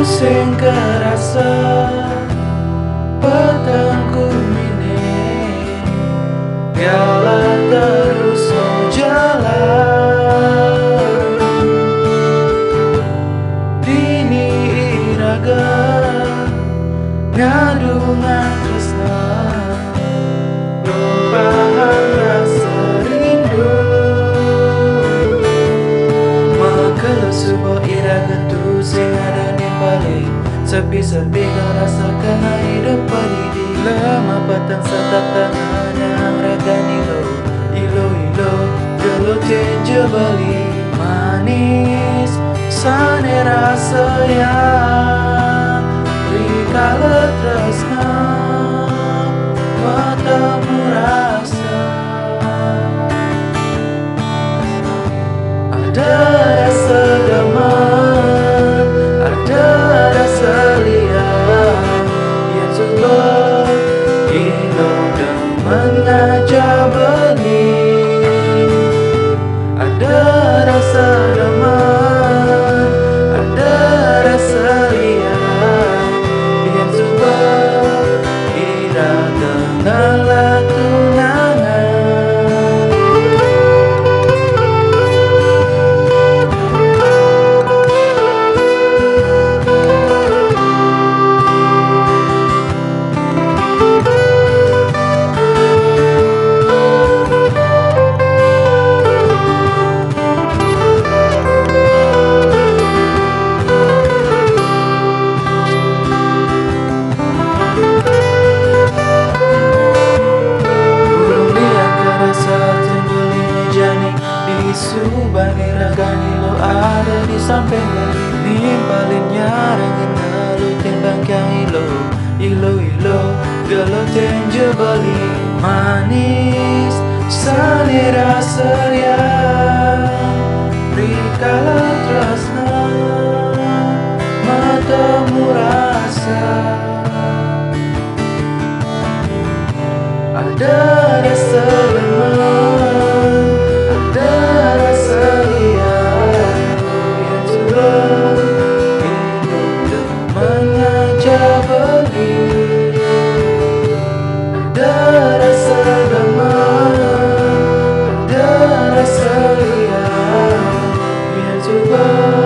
sing kerasa petangku mini biarlah terus jalan dini iraga ngadungan tresna numpahan rasa rindu maka sebuah iraga tu sing ada di balik sepi-sepi ngerasakan hidup pedidi lama patang satatangannya ragani lo ilo gelo tenje bali manis sane rasa yang rikala tresna matamu rasa ada rasa damai ada rasa liar yang coba hilang dan mengajak benih ada rasa damai ada rasa liar yang coba hilang dengan tunangan. Subani ragani lo ada di samping bali nimpalin nyarangin lalu timbang kang ilo gelo tenje bali manis sani rasa yang rikala tresna matamu rasa ada rasa lemah ada rasa liar yang coba hidup dan mengajak beli ada rasa damai ada rasa liar yang coba